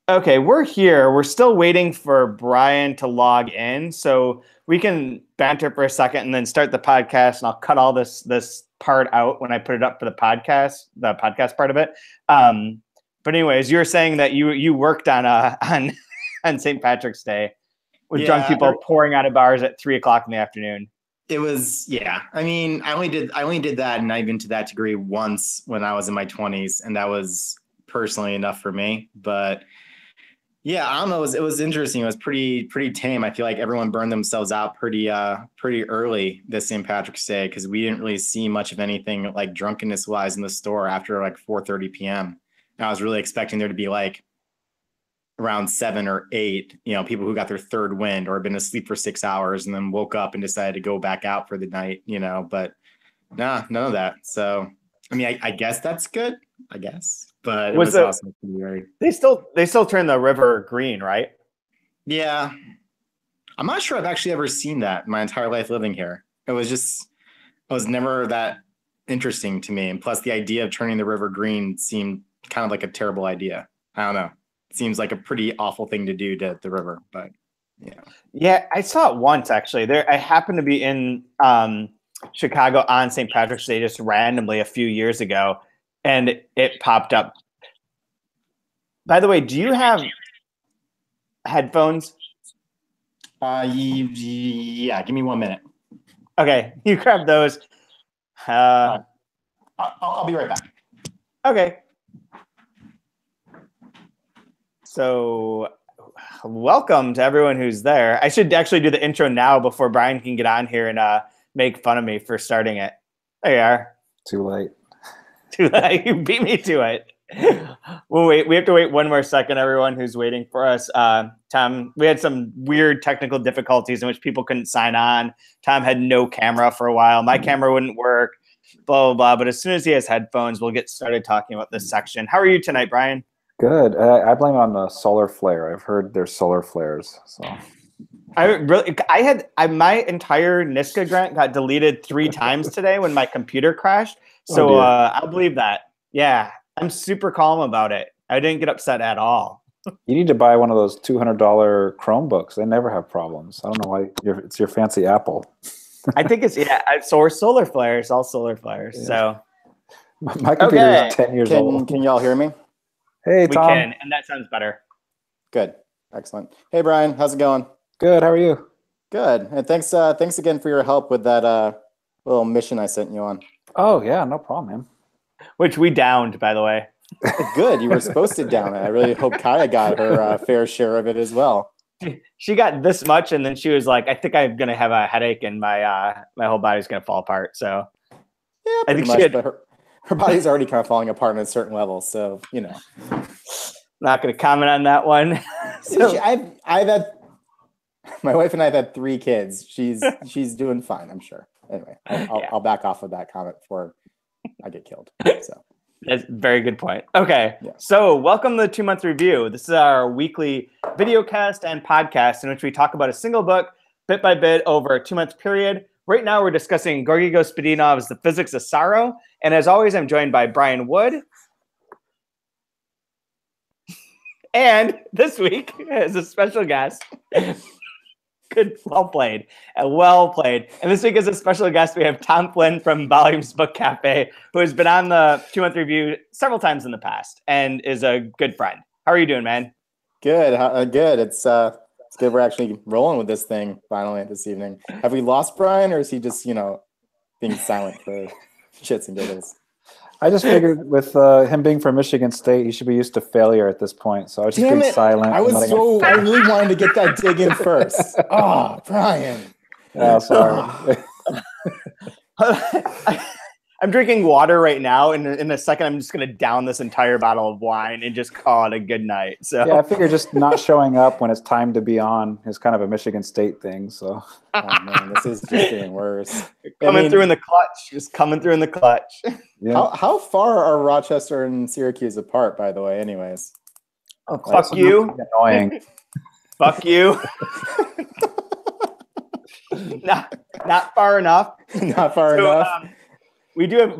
Okay, we're here. We're still waiting for Brian to log in, so we can banter for a second and then start the podcast. And I'll cut all this part out when I put it up for the podcast part of it. But anyways, you were saying that you worked on on St. Patrick's Day with drunk people pouring out of bars at 3:00 in the afternoon. It was, yeah. I mean, I only did that, and not even to that degree, once when I was in my 20s, and that was personally enough for me. But yeah, I don't know. It was interesting. It was pretty tame. I feel like everyone burned themselves out pretty early this St. Patrick's Day, because we didn't really see much of anything like drunkenness wise in the store after like 4:30 p.m. And I was really expecting there to be like around 7 or 8, people who got their third wind or had been asleep for 6 hours and then woke up and decided to go back out for the night, but nah, none of that. So, I mean, I guess that's good, I guess, but it was awesome. They still turn the river green, right? Yeah. I'm not sure I've actually ever seen that in my entire life living here. It was never that interesting to me. And plus the idea of turning the river green seemed kind of like a terrible idea. I don't know. Seems like a pretty awful thing to do to the river, but yeah. Yeah, I saw it once actually. I happened to be in Chicago on St. Patrick's Day just randomly a few years ago, and it popped up. By the way, do you have headphones? Yeah. Give me 1 minute. Okay, you grab those. I'll be right back. Okay. So welcome to everyone who's there. I should actually do the intro now before Brian can get on here and make fun of me for starting it. There you are. Too late. Too late. You beat me to it. We'll wait. We have to wait one more second, everyone who's waiting for us. Tom, we had some weird technical difficulties in which people couldn't sign on. Tom had no camera for a while. My camera wouldn't work, blah, blah, blah. But as soon as he has headphones, we'll get started talking about this section. How are you tonight, Brian? Good. I blame it on the solar flare. I've heard there's solar flares. So my entire NISCA grant got deleted 3 times today when my computer crashed. So I'll believe that. Yeah, I'm super calm about it. I didn't get upset at all. You need to buy one of those $200 Chromebooks. They never have problems. I don't know why it's your fancy Apple. I think it's So we're solar flares, all solar flares. Yeah. So my computer is 10 years old. Can y'all hear me? Hey, Tom. We can, and that sounds better. Good. Excellent. Hey, Brian. How's it going? Good. How are you? Good. And thanks again for your help with that little mission I sent you on. Oh, yeah. No problem, man. Which we downed, by the way. Good. You were supposed to down it. I really hope Kaya got her fair share of it as well. She got this much, and then she was like, I think I'm going to have a headache, and my whole body's going to fall apart. So yeah, I think much, she had... Her body's already kind of falling apart on a certain level, so Not going to comment on that one. So, I've had my wife and I have had 3 kids. She's doing fine, I'm sure. Anyway, I'll back off of that comment before I get killed. So that's a very good point. Okay, yeah. So welcome to the 2-month review. This is our weekly video cast and podcast in which we talk about a single book bit by bit over a 2-month period. Right now, we're discussing Georgi Gospodinov's The Physics of Sorrow. And as always, I'm joined by Brian Wood. And this week, as a special guest, well played. And this week, as a special guest, we have Tom Flynn from Volumes Bookcafe, who has been on the 2-month review several times in the past and is a good friend. How are you doing, man? Good. Good. It's good we're actually rolling with this thing finally this evening. Have we lost Brian, or is he just, being silent for shits and giggles? I just figured with him being from Michigan State, he should be used to failure at this point. So I was just being silent. I really wanted to get that dig in first. Oh, Brian. Oh, sorry. I'm drinking water right now, and in a second, I'm just going to down this entire bottle of wine and just call it a good night. So yeah, I figure just not showing up when it's time to be on is kind of a Michigan State thing. So oh man, this is just getting worse. Coming through in the clutch. Yeah. How far are Rochester and Syracuse apart, by the way? Anyways, fuck you. Annoying. Fuck you. Not far enough. Not far enough. We do have,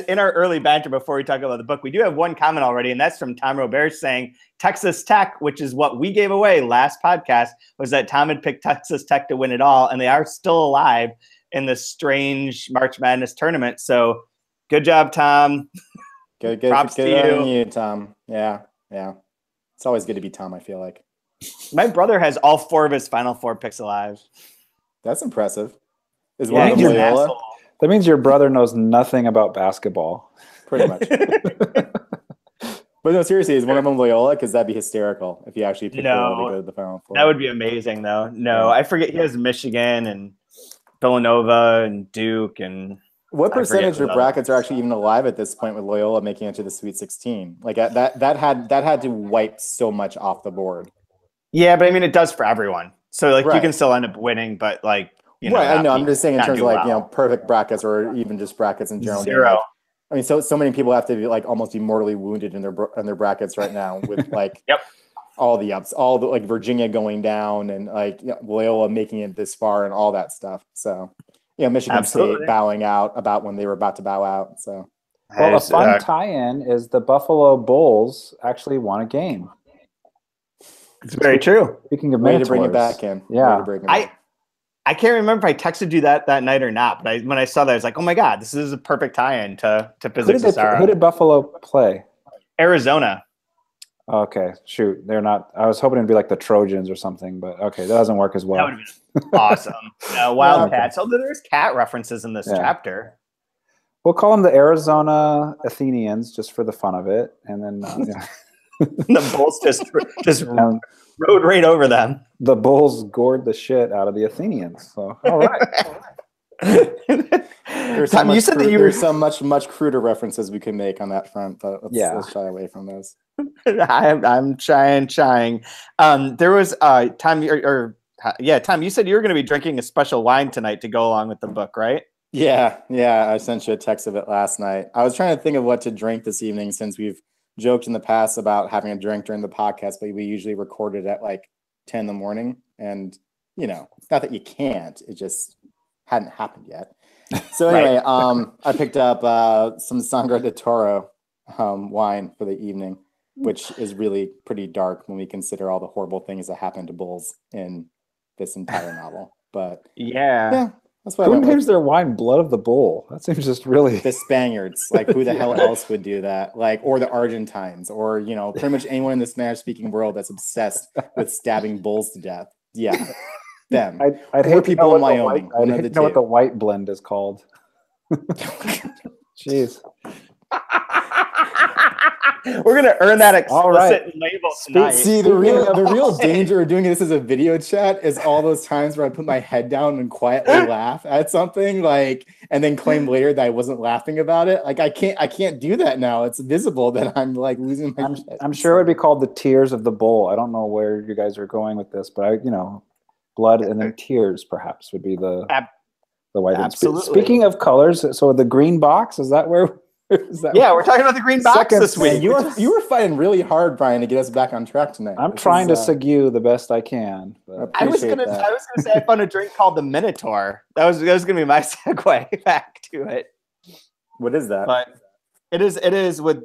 in our early banter before we talk about the book, we do have one comment already, and that's from Tom Robert saying Texas Tech, which is what we gave away last podcast, was that Tom had picked Texas Tech to win it all, and they are still alive in this strange March Madness tournament. So good job, Tom. Good Props to you, Tom. Yeah. It's always good to be Tom, I feel like. My brother has all 4 of his Final Four picks alive. That's impressive. Is one of them Loyola? That means your brother knows nothing about basketball. Pretty much. But no, seriously, is one of them Loyola? Because that'd be hysterical if you actually picked Loyola to go to the Final Four. That would be amazing, though. No, I forget he has Michigan and Villanova and Duke and. What percentage of brackets are actually even alive at this point with Loyola making it to the Sweet 16? Like that had to wipe so much off the board. Yeah, but I mean it does for everyone. So like you can still end up winning, but like I know. I'm just saying in terms of like perfect brackets or even just brackets in general. 0. I mean, so many people have to be like almost be mortally wounded in their brackets right now with like all the ups, all the like Virginia going down and like Loyola making it this far and all that stuff. So. Michigan State bowing out about when they were about to bow out. So, well, a fun tie-in is the Buffalo Bulls actually won a game. It's very true. Speaking of way to bring it back in. Yeah, I can't remember if I texted you that night or not, but when I saw that, I was like, oh my god, this is a perfect tie-in to Physics. Who did Buffalo play? Arizona. Okay, shoot, they're not. I was hoping it'd be like the Trojans or something, but okay, that doesn't work as well. That would have been awesome. Wildcats. Oh, there's cat references in this chapter. We'll call them the Arizona Athenians just for the fun of it, and then the Bulls just rode right over them. The Bulls gored the shit out of the Athenians. So all right. There's some much cruder references we can make on that front, but let's shy away from those. I'm trying. There was Tom, Tom, you said you were going to be drinking a special wine tonight to go along with the book, right? Yeah. I sent you a text of it last night. I was trying to think of what to drink this evening since we've joked in the past about having a drink during the podcast, but we usually record it at like 10 in the morning. And, not that you can't, it just hadn't happened yet. So anyway, I picked up some Sangre de Toro wine for the evening, which is really pretty dark when we consider all the horrible things that happened to bulls in this entire novel. But yeah, that's why. Who names their wine "Blood of the Bull"? That seems just really the Spaniards. Like, who the hell else would do that? Like, or the Argentines, or pretty much anyone in the Spanish-speaking world that's obsessed with stabbing bulls to death. Yeah, them. I'd hate people in Wyoming. I'd hate to know what the white blend is called. Jeez. We're gonna earn that explicit label tonight. See, the real danger of doing this as a video chat is all those times where I put my head down and quietly laugh at something, like, and then claim later that I wasn't laughing about it. Like, I can't do that now. It's visible that I'm like losing my shit. I'm sure it would be called the Tears of the Bull. I don't know where you guys are going with this, but blood and then tears perhaps would be the white. Absolutely. Speaking of colors, so the green box, is that where? We're talking about the green box this week. You were fighting really hard, Brian, to get us back on track tonight. I'm trying to segue the best I can. I was gonna say I found a drink called the Minotaur. That was gonna be my segue back to it. What is that? But it is with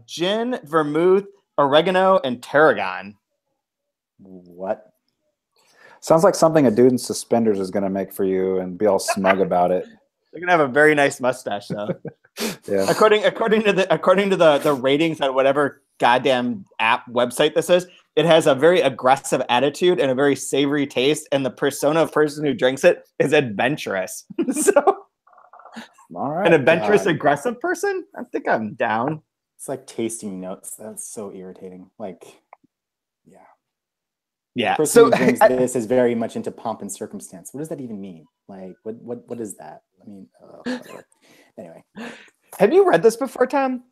gin, vermouth, oregano, and tarragon. What? Sounds like something a dude in suspenders is gonna make for you and be all smug about it. They're gonna have a very nice mustache, though. Yeah. According to the ratings on whatever goddamn app website this is, it has a very aggressive attitude and a very savory taste, and the persona of person who drinks it is adventurous. So, all right, an adventurous, aggressive person. I think I'm down. It's like tasting notes. That's so irritating. Like, yeah. The person who drinks this is very much into pomp and circumstance. What does that even mean? Like, what is that? I mean, anyway. Have you read this before, Tom?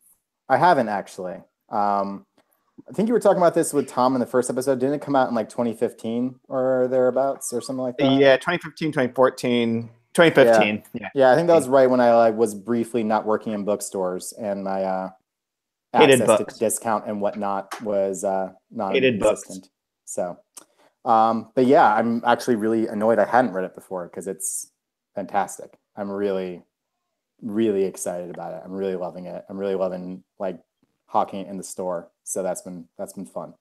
I haven't actually. I think you were talking about this with Tom in the first episode. Didn't it come out in like 2015 or thereabouts or something like that? Yeah, 2015, 2014, 2015. Yeah, I think that was right when I was briefly not working in bookstores and my hated access books. to discount and whatnot was hated books. So, but yeah, I'm actually really annoyed I hadn't read it before because it's fantastic. I'm really really excited about it. I'm really loving it. I'm really loving like hawking it in the store. So that's been fun.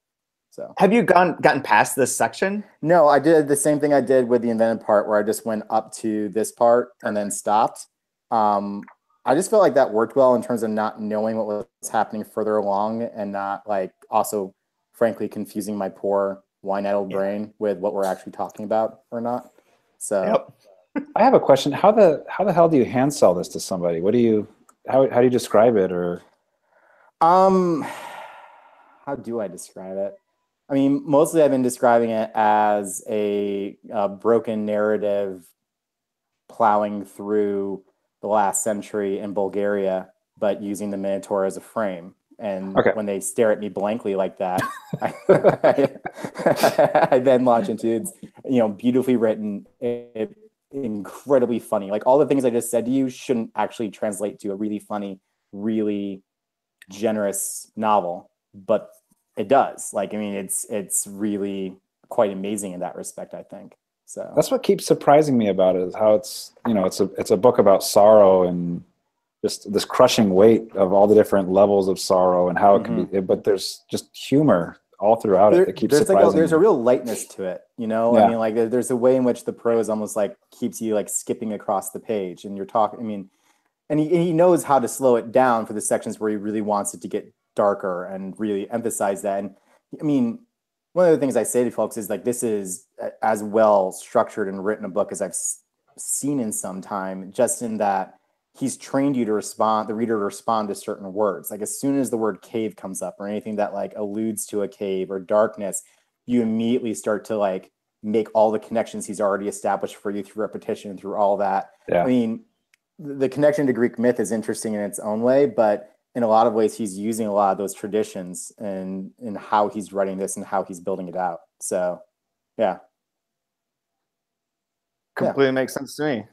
So have you gotten past this section? No, I did the same thing I did with the invented part, where I just went up to this part and then stopped. I just felt like that worked well in terms of not knowing what was happening further along, and not like also, frankly, confusing my poor wine-addled brain with what we're actually talking about or not. So, yep. I have a question. How the hell do you hand sell this to somebody? How do you describe it? Or how do I describe it? I mean, mostly I've been describing it as a broken narrative plowing through the last century in Bulgaria, but using the Minotaur as a frame. And when they stare at me blankly like that, I then launch into it's, beautifully written, incredibly funny. Like all the things I just said to you shouldn't actually translate to a really funny, really generous novel, but it does. Like, I mean, it's really quite amazing in that respect, I think. So that's what keeps surprising me about it, is how it's a book about sorrow and just this crushing weight of all the different levels of sorrow and how it can be, but there's just humor all throughout it that keeps surprising there's me. a real lightness to it, Yeah. I mean, like there's a way in which the prose almost like keeps you like skipping across the page, and you're talking, I mean, and he knows how to slow it down for the sections where he really wants it to get darker and really emphasize that. And I mean, one of the things I say to folks is like, this is as well structured and written a book as I've seen in some time, just in that he's trained you to respond, the reader to respond to certain words. Like as soon as the word cave comes up or anything that like alludes to a cave or darkness, you immediately start to like make all the connections he's already established for you through repetition, through all that. Yeah. I mean, the connection to Greek myth is interesting in its own way, but in a lot of ways, he's using a lot of those traditions and in how he's writing this and how he's building it out. So, yeah. Completely makes sense to me.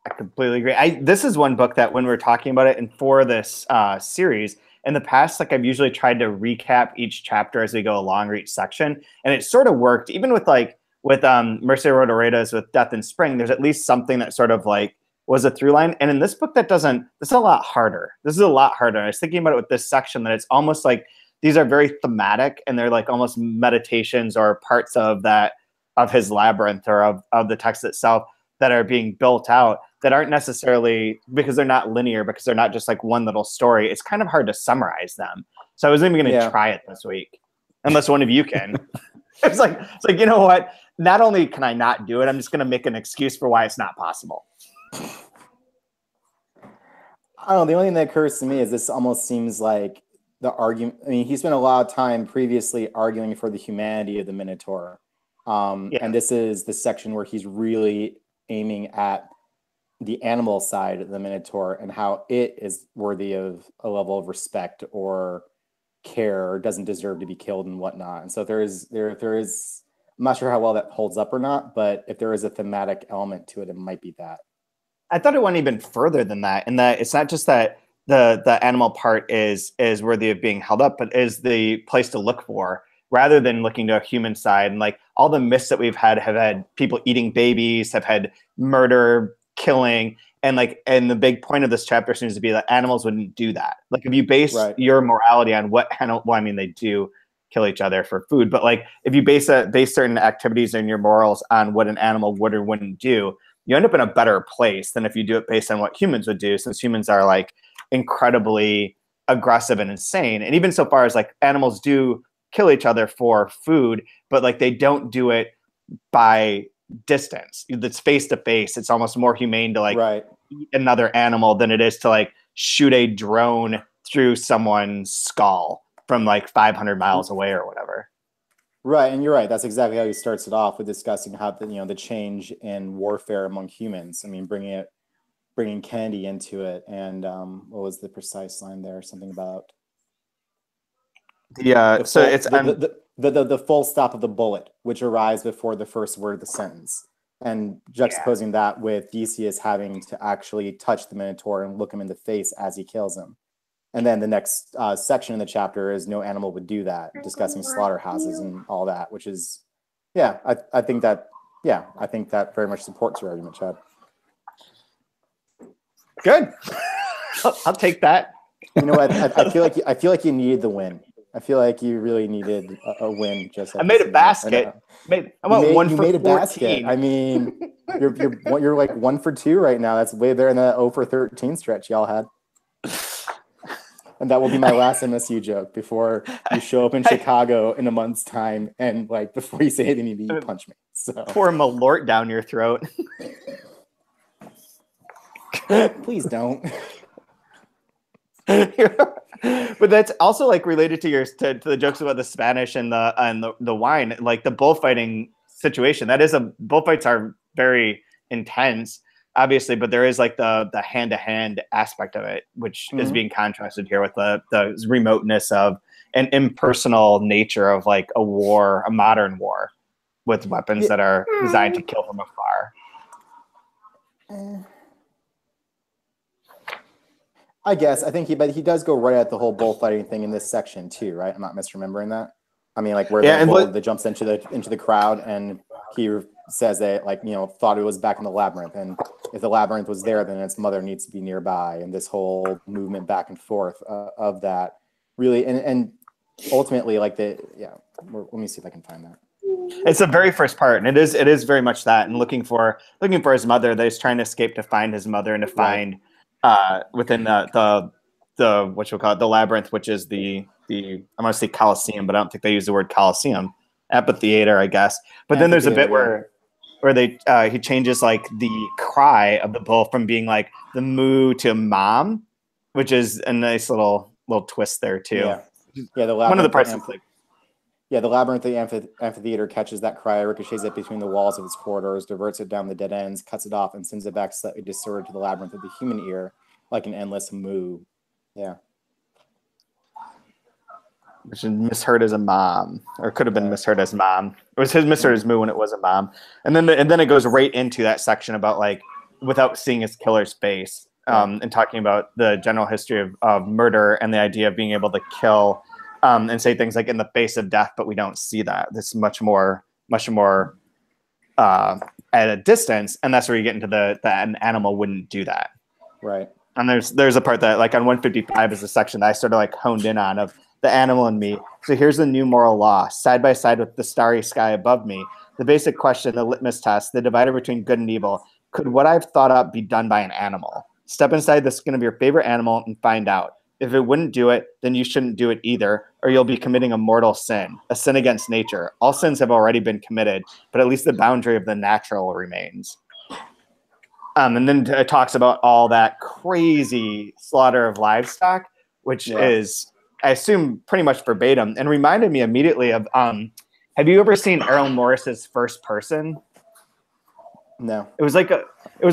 I completely agree. This is one book that when we're talking about it and for this series, in the past, like I've usually tried to recap each chapter as we go along or each section. And it sort of worked, even with Mercy Rodoredas with Death in Spring, there's at least something that sort of like was a through line. And in this book, this is a lot harder. This is a lot harder. I was thinking about it with this section, that it's almost like these are very thematic and they're like almost meditations or parts of his labyrinth or of the text itself that are being built out that aren't necessarily, because they're not linear, because they're not just like one little story. It's kind of hard to summarize them. So I wasn't even going to try it this week, unless one of you can. It's like, you know what? Not only can I not do it, I'm just going to make an excuse for why it's not possible. I don't know. The only thing that occurs to me is this almost seems like the argument. I mean, he spent a lot of time previously arguing for the humanity of the Minotaur. And this is the section where he's really aiming at the animal side of the Minotaur and how it is worthy of a level of respect or care, or doesn't deserve to be killed and whatnot. And so there is, I'm not sure how well that holds up or not, but if there is a thematic element to it, it might be that. I thought it went even further than that, in that it's not just that the animal part is worthy of being held up, but is the place to look for, rather than looking to a human side. And like all the myths that we've had have had people eating babies, have had murder, killing, and the big point of this chapter seems to be that animals wouldn't do that. Like if you base your morality on what animal, well, I mean, they do kill each other for food, but like if you base certain activities and your morals on what an animal would or wouldn't do, you end up in a better place than if you do it based on what humans would do, since humans are like incredibly aggressive and insane. And even so far as like animals do kill each other for food, but like they don't do it by distance. It's face to face. It's almost more humane to like eat another animal than it is to like shoot a drone through someone's skull from like 500 miles away or whatever. Right, and you're right. That's exactly how he starts it off, with discussing how the change in warfare among humans. I mean, bringing Kennedy into it, and what was the precise line there? Something about the full stop of the bullet, which arrives before the first word of the sentence, and juxtaposing that with Theseus having to actually touch the Minotaur and look him in the face as he kills him. And then the next section in the chapter is no animal would do that, discussing slaughterhouses and all that, which is, I think that very much supports your argument, Chad. Good. I'll take that. You know what? I feel like you needed the win. I feel like you really needed a win. Just like I made a basket. I went 1 for 14. Basket. I mean, you're like 1 for 2 right now. That's way better than that 0 for 13 stretch y'all had. And that will be my last MSU joke before you show up in Chicago in a month's time, and like before you say anything, you punch me. So pour Malort down your throat. Please don't. But that's also like related to to the jokes about the Spanish and the wine, like the bullfighting situation. That is bullfights are very intense, obviously, but there is like the hand-to-hand aspect of it, which is being contrasted here with the remoteness of an impersonal nature of like a modern war with weapons that are designed to kill from afar. I guess but he does go right at the whole bullfighting thing in this section too, right? I'm not misremembering that. I mean, like where the bull that jumps into the crowd, and he says that, like, you know, thought it was back in the labyrinth, and if the labyrinth was there, then its mother needs to be nearby, and this whole movement back and forth of that really, and ultimately, like let me see if I can find that. It's the very first part, and it is very much that, and looking for his mother. That he's trying to escape to find his mother and to find within the what you call it, the labyrinth, which is the I want to say Colosseum, but I don't think they use the word Colosseum. Amphitheater, I guess. But then there's a bit where they he changes like the cry of the bull from being like the moo to mom, which is a nice little twist there too. Yeah, the one of the parts. The labyrinth, the amphitheater catches that cry, ricochets it between the walls of its corridors, diverts it down the dead ends, cuts it off, and sends it back slightly disordered to the labyrinth of the human ear, like an endless moo. Yeah. Which is misheard as a mom, or could have been misheard as mom. It was misheard as moo when it was a mom. And then it goes right into that section about like without seeing his killer's face, and talking about the general history of murder and the idea of being able to kill. And say things like in the face of death, but we don't see that. This is much more at a distance, and that's where you get into that an animal wouldn't do that. Right. And there's a part that like on 155 is a section that I sort of like honed in on of the animal and me. So here's the new moral law, side by side with the starry sky above me. The basic question, the litmus test, the divider between good and evil. Could what I've thought up be done by an animal? Step inside the skin of your favorite animal and find out. If it wouldn't do it, then you shouldn't do it either, or you'll be committing a mortal sin, a sin against nature. All sins have already been committed, but at least the boundary of the natural remains. And then it talks about all that crazy slaughter of livestock, which is, I assume, pretty much verbatim, and reminded me immediately of, have you ever seen Errol Morris's First Person? No. It was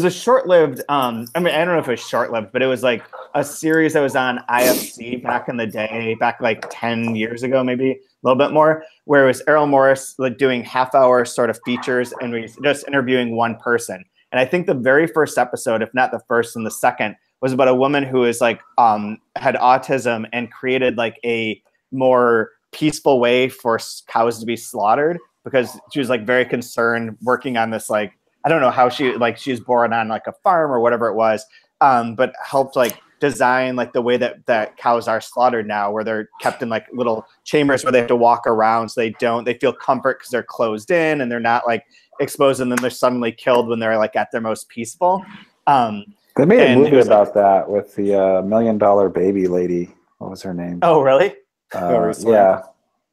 a short-lived, I mean, I don't know if it was short-lived, but it was like a series that was on IFC back in the day, back like 10 years ago, maybe a little bit more, where it was Errol Morris like doing half-hour sort of features and just interviewing one person. And I think the very first episode, if not the first and the second, was about a woman who is like had autism and created like a more peaceful way for cows to be slaughtered, because she was like very concerned working on this, like, I don't know how she was born on like a farm or whatever it was, but helped like design like the way that cows are slaughtered now, where they're kept in like little chambers where they have to walk around, so they feel comfort because they're closed in and they're not like exposed, and then they're suddenly killed when they're like at their most peaceful. They made a movie about that with the $1 Million Baby lady. What was her name? Oh, really? Yeah.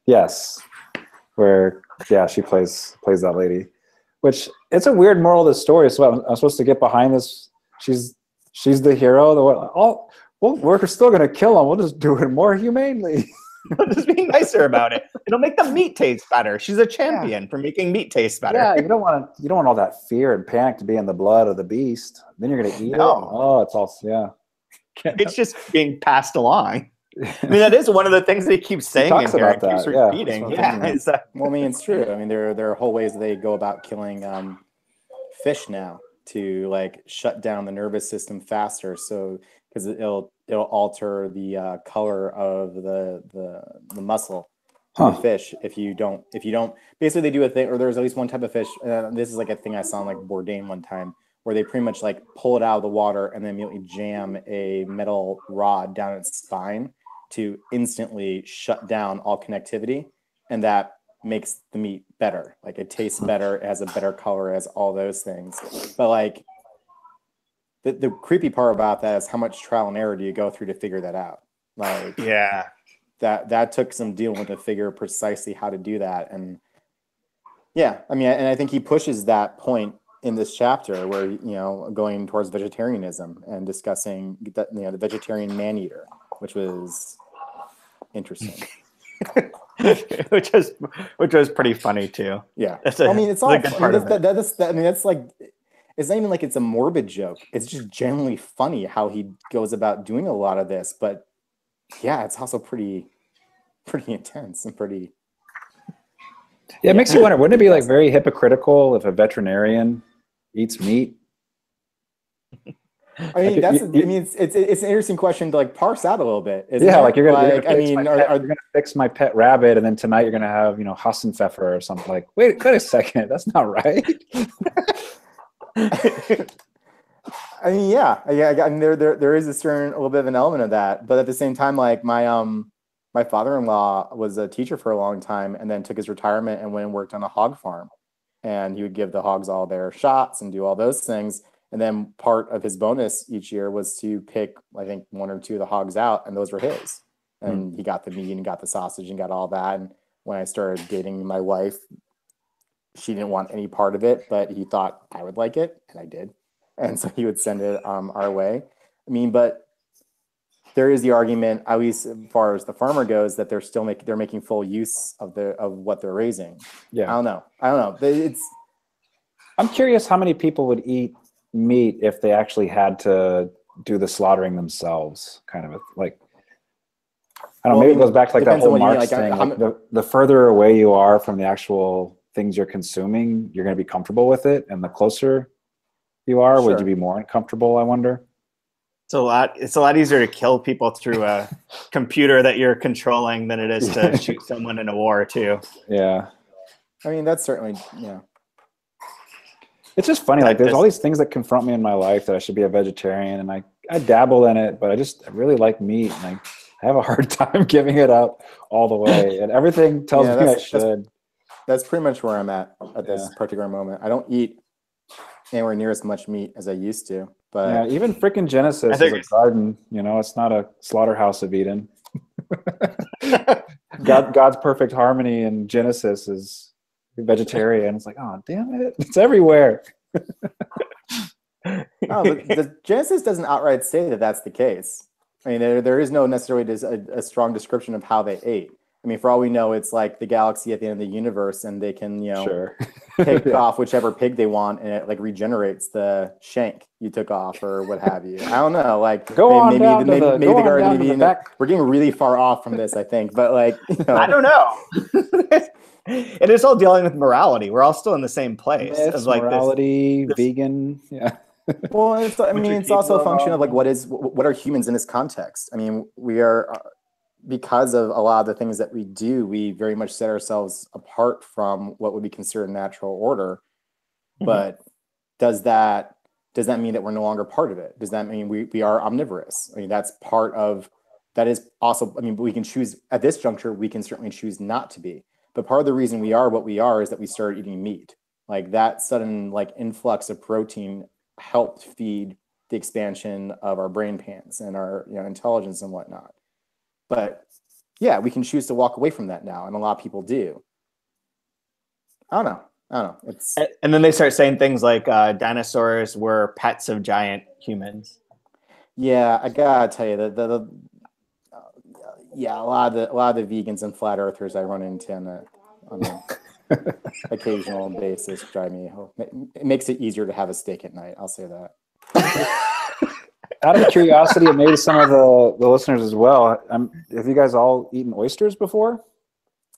Yes. Where she plays that lady. Which, it's a weird moral of the story. So I'm supposed to get behind this. She's the hero. We're still going to kill him. We'll just do it more humanely. Just being nicer about it. It'll make the meat taste better. She's a champion for making meat taste better. Yeah, you don't want all that fear and panic to be in the blood of the beast. Then you're going to eat it. Oh, it's all It's just being passed along. I mean, that is one of the things they keep saying in here. It keeps repeating. Well, I mean, it's true. I mean, there are whole ways they go about killing fish now to like shut down the nervous system faster. So because it'll alter the color of the muscle of the fish if you don't. Basically, they do a thing, or there's at least one type of fish. This is like a thing I saw in like Bourdain one time, where they pretty much like pull it out of the water and then immediately jam a metal rod down its spine to instantly shut down all connectivity. And that makes the meat better. Like it tastes better, it has a better color, it has all those things. But like the creepy part about that is how much trial and error do you go through to figure that out? Like, yeah, that took some dealing to figure precisely how to do that. And yeah, I mean, and I think he pushes that point in this chapter where, you know, going towards vegetarianism and discussing that, you know, the vegetarian man-eater, which was interesting. which was pretty funny too. Yeah. I mean, it's all, that's like, it's not even like it's a morbid joke. It's just generally funny how he goes about doing a lot of this. But yeah, it's also pretty intense and pretty. Yeah, it makes you wonder, wouldn't it be like very hypocritical if a veterinarian eats meat? I mean, it's an interesting question to like parse out a little bit. Yeah, like you're gonna fix my pet rabbit, and then tonight you're gonna have, you know, Hassenpfeffer or something. Like, wait a second, that's not right. I mean, yeah. I mean, there is a little bit of an element of that, but at the same time, like my father-in-law was a teacher for a long time, and then took his retirement and went and worked on a hog farm, and he would give the hogs all their shots and do all those things. And then part of his bonus each year was to pick, I think, 1 or 2 of the hogs out, and those were his. And he got the meat and got the sausage and got all that. And when I started dating my wife, she didn't want any part of it, but he thought I would like it, and I did. And so he would send it our way. I mean, but there is the argument, at least as far as the farmer goes, that they're making full use of what they're raising. Yeah, I don't know. I'm curious how many people would eat meat if they actually had to do the slaughtering themselves, kind of like, I don't know, maybe it goes back to like that whole Marx thing. Like the further away you are from the actual things you're consuming, you're going to be comfortable with it, and the closer you are, would you be more uncomfortable, I wonder? It's a lot easier to kill people through a computer that you're controlling than it is to shoot someone in a war too. Yeah, I mean, that's certainly, yeah. It's just funny, like there's all these things that confront me in my life that I should be a vegetarian, and I dabble in it, but I really like meat, and I have a hard time giving it up all the way, and everything tells me I should. That's pretty much where I'm at this particular moment. I don't eat anywhere near as much meat as I used to, but yeah, even freaking Genesis is a garden, you know, it's not a slaughterhouse of Eden. God's perfect harmony in Genesis is vegetarian. It's like, oh damn it, it's everywhere. No, but the Genesis doesn't outright say that that's the case. I mean, there is no necessarily a strong description of how they ate. I mean, for all we know, it's like the galaxy at the end of the universe, and they can, you know, pick off whichever pig they want, and it like regenerates the shank you took off or what have you. I don't know. Like, maybe we're getting really far off from this, I think. But like, you know. I don't know. It is all dealing with morality. We're all still in the same place. Myths, like morality, vegan, yeah. Well, it's also a function of like what are humans in this context. I mean, we are. Because of a lot of the things that we do, we very much set ourselves apart from what would be considered natural order. Mm-hmm. But does that mean that we're no longer part of it? Does that mean we are omnivorous? I mean, that is also, I mean, we can choose at this juncture, we can certainly choose not to be. But part of the reason we are what we are is that we started eating meat. Like that sudden like influx of protein helped feed the expansion of our brain pans and our, you know, intelligence and whatnot. But yeah, we can choose to walk away from that now, and a lot of people do. I don't know. And then they start saying things like dinosaurs were pets of giant humans. Yeah, I gotta tell you that a lot of the vegans and flat earthers I run into on an occasional basis drive me. It makes it easier to have a steak at night. I'll say that. Out of curiosity, and maybe some of the listeners as well, have you guys all eaten oysters before?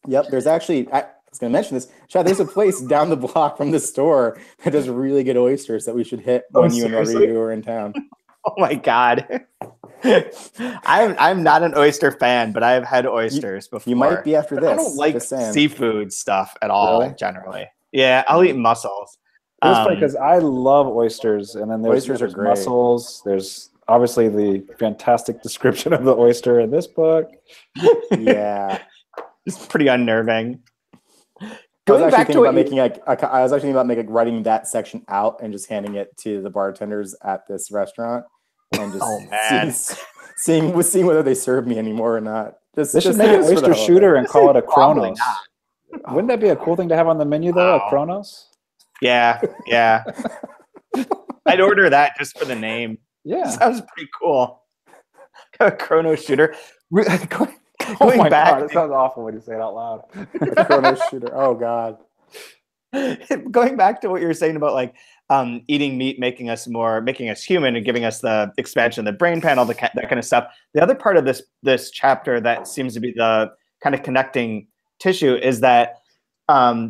Yep. There's actually, I was going to mention this, Chad, there's a place down the block from the store that does really good oysters that we should hit when you and Rodrigo are in town. Oh my God. I'm not an oyster fan, but I've had oysters before. You might be after this. I don't like seafood stuff at all, generally. Yeah, I'll eat mussels. It was funny because I love oysters, and then there's great. mussels. There's obviously the fantastic description of the oyster in this book. Yeah, it's pretty unnerving. I was actually thinking about writing that section out and just handing it to the bartenders at this restaurant, and just seeing whether they serve me anymore or not. They should make an oyster shooter and call it a Kronos. Wouldn't that be a cool thing to have on the menu, though? A Kronos? Yeah. I'd order that just for the name. Yeah. Sounds pretty cool. A Chrono shooter. Going back. God, it sounds awful when you say it out loud. A Chrono shooter. Oh, God. Going back to what you were saying about like eating meat making us human and giving us the expansion of the brain panel, that kind of stuff. The other part of this chapter that seems to be the kind of connecting tissue is that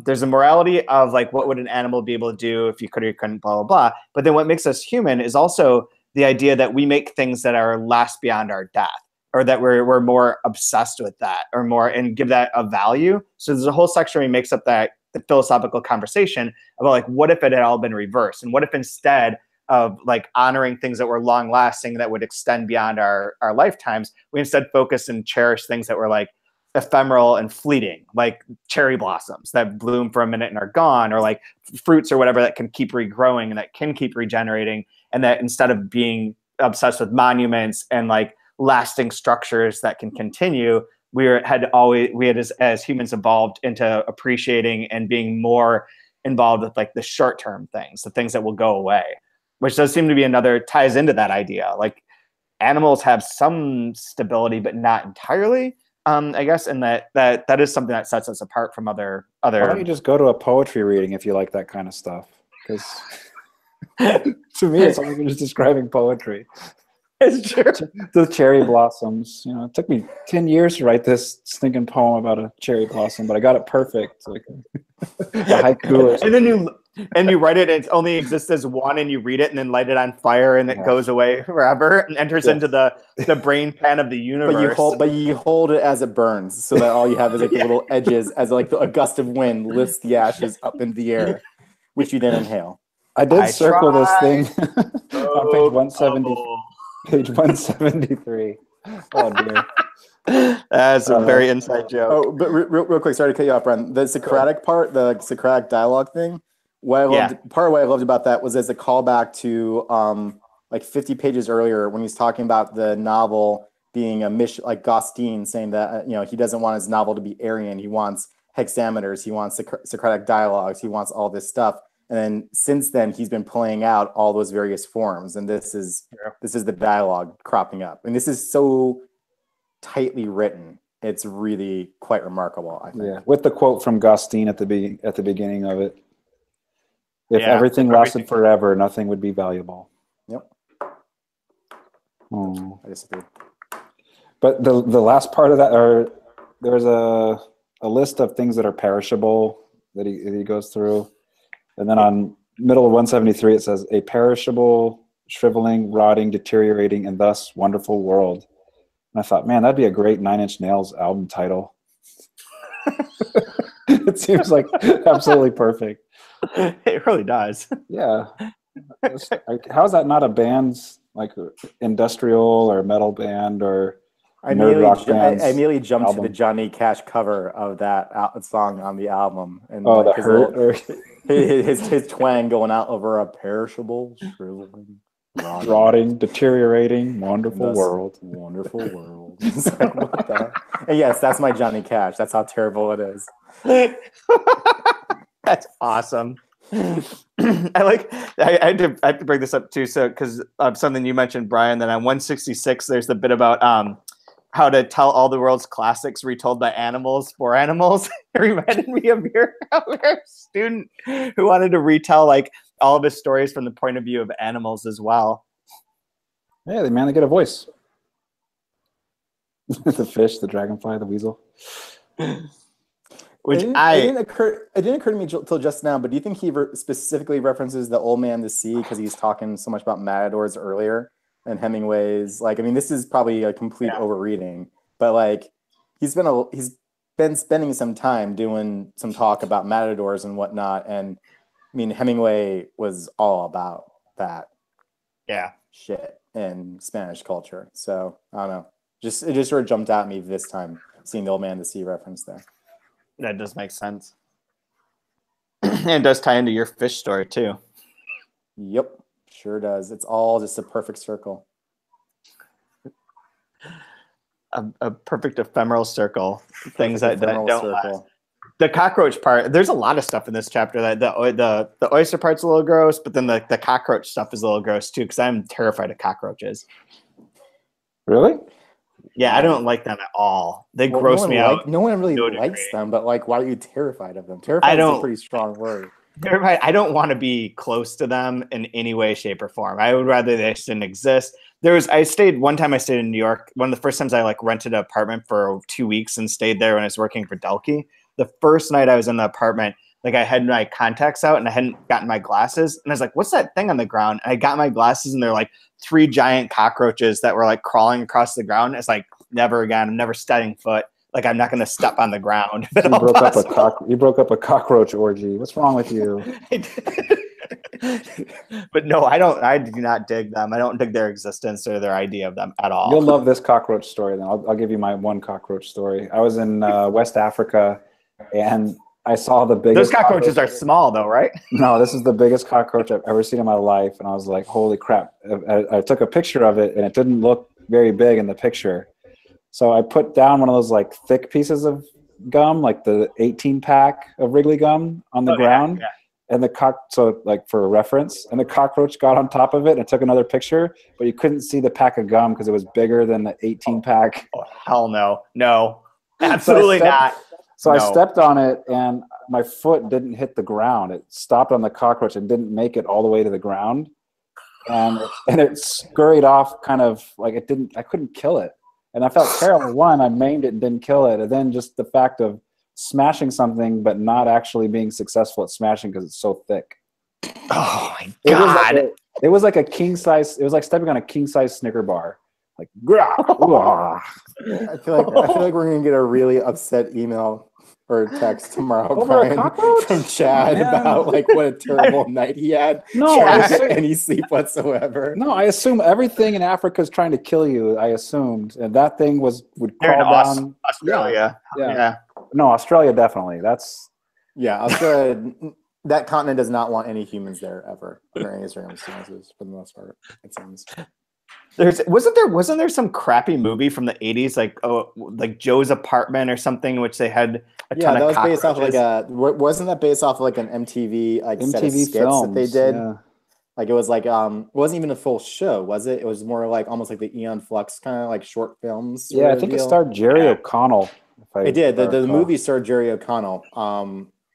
there's a morality of like what would an animal be able to do if you could or you couldn't, blah blah blah. But then what makes us human is also the idea that we make things that are last beyond our death, or that we're more obsessed with that, or more, and give that a value. So there's a whole section where he makes up the philosophical conversation about like what if it had all been reversed, and what if instead of like honoring things that were long lasting that would extend beyond our lifetimes, we instead focus and cherish things that were like ephemeral and fleeting, like cherry blossoms that bloom for a minute and are gone, or like fruits or whatever that can keep regrowing and that can keep regenerating. And that instead of being obsessed with monuments and like lasting structures that can continue, we had as humans evolved into appreciating and being more involved with like the short-term things, the things that will go away, which does seem to be ties into that idea. Like animals have some stability, but not entirely. I guess, and that is something that sets us apart from other. Why don't you just go to a poetry reading if you like that kind of stuff? Because to me, it's like you're just describing poetry. It's true. The cherry blossoms. It took me 10 years to write this stinking poem about a cherry blossom, but I got it perfect. Like a haiku. And then you write it, and it only exists as one, and you read it, and then light it on fire, and it goes away forever and enters into the brain pan of the universe. But you hold it as it burns, so that all you have is like the little edges, as like a gust of wind lifts the ashes up into the air, which you then inhale. I did circle this thing on page 170. Page 173. Oh dear. That's a very inside joke. Oh, but real quick, sorry to cut you off, Bren. The Socratic part, the Socratic dialogue thing, part of what I loved about that was as a callback to like 50 pages earlier when he's talking about the novel being a mission, like Gospodinov saying that he doesn't want his novel to be Aryan. He wants hexameters. He wants Socratic dialogues. He wants all this stuff. And then since then, he's been playing out all those various forms, and this is the dialogue cropping up, and this is so tightly written. It's really quite remarkable, I think. Yeah, with the quote from Gospodinov at the beginning of it: "If everything lasted forever, nothing would be valuable." Yep. Oh. I disagree. But the last part of that, there's a list of things that are perishable that he goes through. And then on middle of 173, it says, a perishable, shriveling, rotting, deteriorating, and thus wonderful world. And I thought, man, that'd be a great Nine Inch Nails album title. It seems like absolutely perfect. It really does. Yeah. How is that not a band's like industrial or metal band or I immediately jumped to the Johnny Cash cover of that song on the album, and the hurt, his twang going out over a perishable, shriveling, rotting, deteriorating, wonderful world. Wonderful world. It's like, what the? And yes, that's my Johnny Cash. That's how terrible it is. That's awesome. I have to bring this up too, so because something you mentioned, Brian, that on 166 there's the bit about how to tell all the world's classics retold by animals for animals. It reminded me of your student who wanted to retell like all of his stories from the point of view of animals as well. Yeah, they get a voice. The fish, the dragonfly, the weasel. It didn't occur to me till just now, but do you think he specifically references the old man, the sea, because he's talking so much about matadors earlier and Hemingway's? Like, I mean, this is probably a complete overreading, but like he's been spending some time doing some talk about matadors and whatnot, and mean, Hemingway was all about that shit in Spanish culture. So I don't know. It just sort of jumped at me this time, seeing the Old Man to Sea reference there. That does make sense. And it does tie into your fish story too. Yep, sure does. It's all just a perfect circle. A perfect ephemeral circle. Things that don't last. The cockroach part, there's a lot of stuff in this chapter that the oyster part's a little gross, but then the cockroach stuff is a little gross too, because I'm terrified of cockroaches. Really? Yeah, I don't like them at all. They gross me out. No one really likes them, but like, why are you terrified of them? Terrified is a pretty strong word. I don't want to be close to them in any way, shape, or form. I would rather they just didn't exist. One time I stayed in New York. One of the first times I like rented an apartment for 2 weeks and stayed there when I was working for Delkey. The first night I was in the apartment, like I had my contacts out and I hadn't gotten my glasses. And I was like, what's that thing on the ground? And I got my glasses and they're like 3 giant cockroaches that were like crawling across the ground. It's like, never again. I'm never stepping foot. Like I'm not going to step on the ground. You broke up a cockroach orgy. What's wrong with you? But no, I don't. I do not dig them. I don't dig their existence or their idea of them at all. You'll love this cockroach story. Then I'll give you my one cockroach story. I was in West Africa, and I saw the biggest. Those cockroaches are small, though, right? No, this is the biggest cockroach I've ever seen in my life, and I was like, "Holy crap!" I took a picture of it, and it didn't look very big in the picture. So I put down one of those like thick pieces of gum, like the 18-pack of Wrigley gum on the ground. Yeah. And so like for a reference, and the cockroach got on top of it and took another picture, but you couldn't see the pack of gum because it was bigger than the 18-pack. Oh, hell no. No, absolutely not. So I stepped on it and my foot didn't hit the ground. It stopped on the cockroach and didn't make it all the way to the ground. And it scurried off kind of like I couldn't kill it. And I felt terrible. One, I maimed it and didn't kill it. And then just the fact of smashing something but not actually being successful at smashing because it's so thick. Oh my God. It was like a king size. It was like stepping on a king size Snicker bar. Like, I feel like we're gonna get a really upset email or text tomorrow, Brian, from Chad about like what a terrible night he had. No, can't get any sleep whatsoever. No, I assume everything in Africa is trying to kill you. I assumed, and that thing would crawl down. Australia, yeah. No, Australia definitely. Australia. That continent does not want any humans there ever under any circumstances, for the most part. It seems. Wasn't there some crappy movie from the 80s like Joe's Apartment or something in which they had a ton of cockroaches? Wasn't that based off of like an MTV set of skits films that they did? Yeah. Like it was like it wasn't even a full show, was it? It was more like almost like the Eon Flux kind of like short films. Yeah, I think it starred Jerry O'Connell. It did. The movie starred Jerry O'Connell.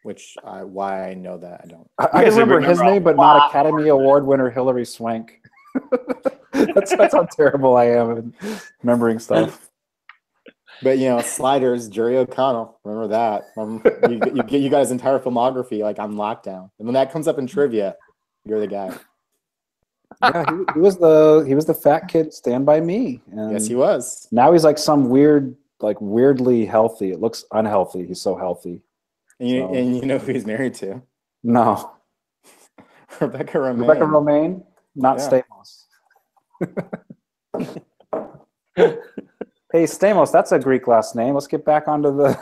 Which why I know that I don't. I remember his name, but not Academy Award winner Hilary Swank. That's how terrible I am at remembering stuff. But Sliders, Jerry O'Connell. Remember that? You got his entire filmography like on lockdown. And when that comes up in trivia, you're the guy. Yeah, he was the fat kid Stand By Me. And yes, he was. Now he's like some weirdly healthy. It looks unhealthy. He's so healthy. And you know who he's married to? No. Rebecca Romaine. Rebecca Romaine, not Stamos. Hey, Stamos, that's a Greek last name. Let's get back onto the.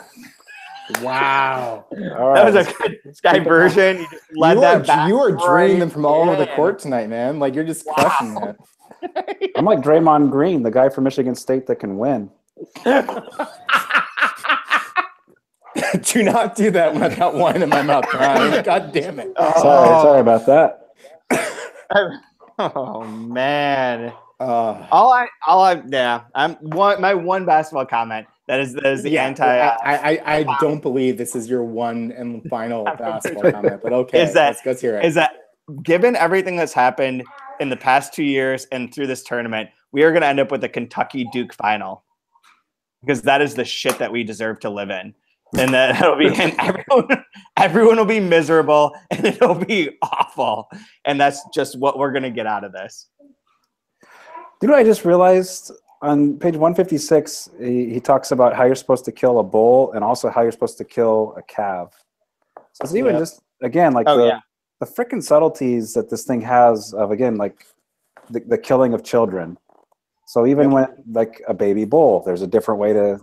Wow. All right. That was a good diversion. You are draining them from all over the court tonight, man. Like you're just crushing it. I'm like Draymond Green, the guy from Michigan State that can win. Do not do that when I've got wine in my mouth, Brian. God damn it. Sorry about that. Oh man. My one basketball comment that is the anti. I don't believe this is your one and final basketball comment, but okay, let's hear it. Is that given everything that's happened in the past 2 years and through this tournament, we are going to end up with a Kentucky Duke final because that is the shit that we deserve to live in. And everyone will be miserable and it'll be awful. And that's just what we're going to get out of this. You know, I just realized on page 156, he talks about how you're supposed to kill a bull and also how you're supposed to kill a calf. So it's even just, again, like the freaking subtleties that this thing has of, again, like the killing of children. So even when like a baby bull, there's a different way to,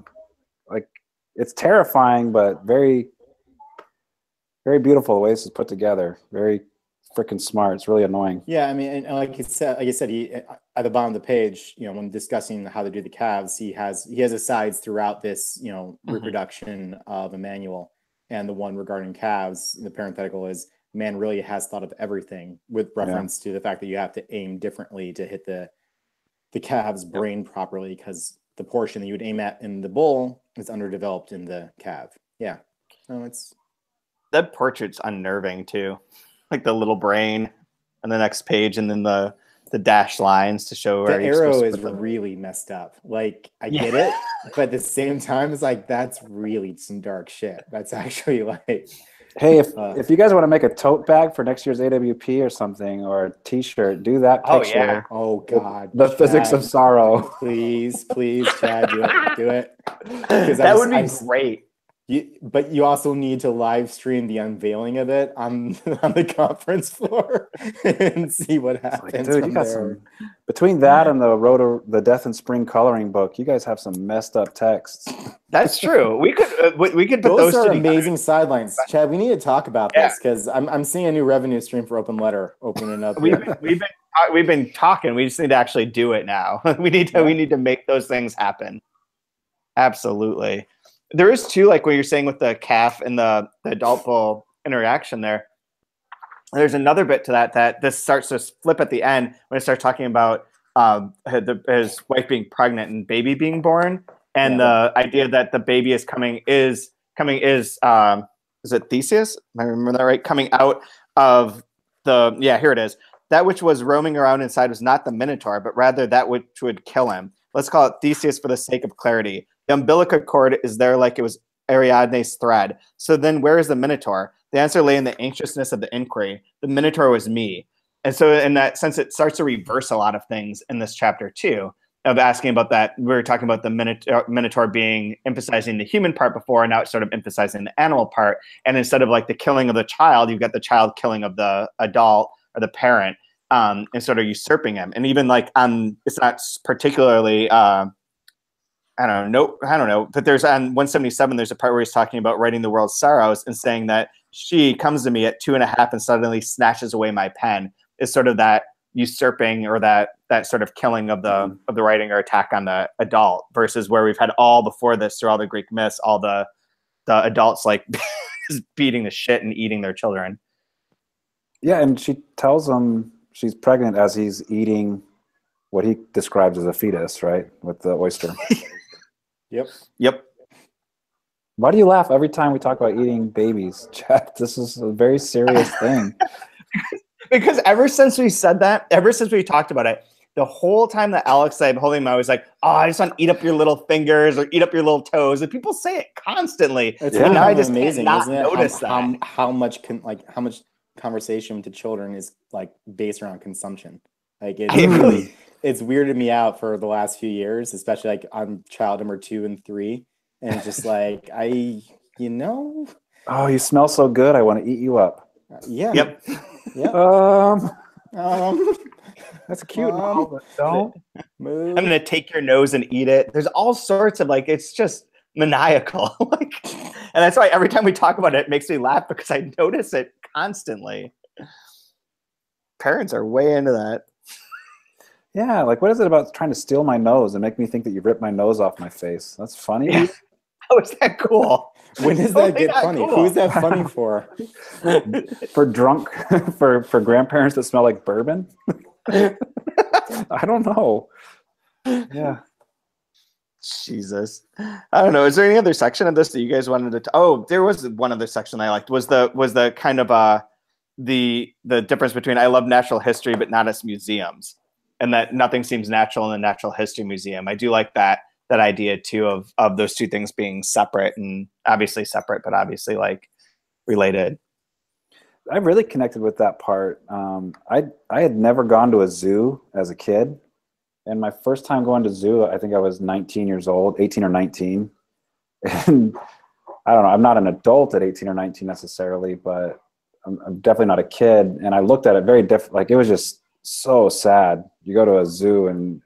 like, it's terrifying, but very, very beautiful the way this is put together. Very freaking smart. It's really annoying. Yeah, I mean, and like I said, he at the bottom of the page, you know, when discussing how to do the calves, he has asides throughout this, you know, reproduction of Emmanuel, and the one regarding calves, the parenthetical is, man really has thought of everything, with reference to the fact that you have to aim differently to hit the calf's brain properly, because the portion that you would aim at in the bull is underdeveloped in the calf. Yeah, no, it's that portrait's unnerving too. Like the little brain on the next page, and then the dashed lines to show where the arrow is really messed up. Like, I get it, but at the same time, it's like, that's really some dark shit. That's actually like, hey, if you guys want to make a tote bag for next year's AWP or something, or a T-shirt, do that picture. Oh yeah. Oh God. The Chad, physics of sorrow. Please, Chad, do it. That would be great. But you also need to live stream the unveiling of it on the conference floor and see what happens. Like, dude, you got some, between that and the Death in Spring coloring book, you guys have some messed up texts. That's true. We could put those are amazing sidelines. Chad, we need to talk about this, because I'm seeing a new revenue stream for Open Letter opening up. We've been talking. We just need to actually do it now. we need to make those things happen. Absolutely. There is too, like what you're saying with the calf and the adult bull interaction there. There's another bit to that this starts to flip at the end when it starts talking about his wife being pregnant and baby being born, and the idea that the baby is coming is it Theseus? Am I remember that right? Coming out of here it is. That which was roaming around inside was not the Minotaur, but rather that which would kill him. Let's call it Theseus for the sake of clarity. The umbilical cord is there like it was Ariadne's thread. So then where is the Minotaur? The answer lay in the anxiousness of the inquiry. The Minotaur was me. And so in that sense, it starts to reverse a lot of things in this chapter too, of asking about that. We were talking about the Minotaur being emphasizing the human part before, and now it's sort of emphasizing the animal part. And instead of like the killing of the child, you've got the child killing of the adult or the parent, and sort of usurping him. And even like it's not particularly I don't know. But there's on 177, there's a part where he's talking about writing the world's sorrows and saying that she comes to me at 2.5 and suddenly snatches away my pen. Is sort of that usurping, or that sort of killing of the writing or attack on the adult, versus where we've had all before this through all the Greek myths, all the adults like beating the shit and eating their children. Yeah, and she tells him she's pregnant as he's eating what he describes as a fetus, right, with the oyster. Yep. Why do you laugh every time we talk about eating babies, Chad? This is a very serious thing. Because ever since we said that, ever since we talked about it, the whole time that Alex said, holding him, I was like, oh, I just want to eat up your little fingers or eat up your little toes. And people say it constantly. It's now I just amazing, isn't it? Notice how much conversation to children is like based around consumption. Like it's weirded me out for the last few years, especially like on child number 2 and 3, and just like oh, you smell so good, I want to eat you up. Yep. That's cute. But don't move. I'm gonna take your nose and eat it. There's all sorts of like, it's just maniacal. And that's why every time we talk about it, it makes me laugh, because I notice it constantly. Parents are way into that. Yeah, like what is it about trying to steal my nose and make me think that you ripped my nose off my face? That's funny. Yeah. How is that cool? When does that get funny? Cool. Who is that funny for? for grandparents that smell like bourbon? I don't know. Yeah. Jesus. I don't know. Is there any other section of this that you guys wanted to oh, there was one other section I liked. Was the kind of the difference between I love natural history but not its museums, and that nothing seems natural in the Natural History Museum. I do like that idea too of those two things being separate, and obviously separate, but obviously like related. I really connected with that part. I had never gone to a zoo as a kid, and my first time going to zoo, I think I was 19 years old, 18 or 19. And I don't know, I'm not an adult at 18 or 19 necessarily, but I'm definitely not a kid. And I looked at it very different. Like, it was just so sad. You go to a zoo and,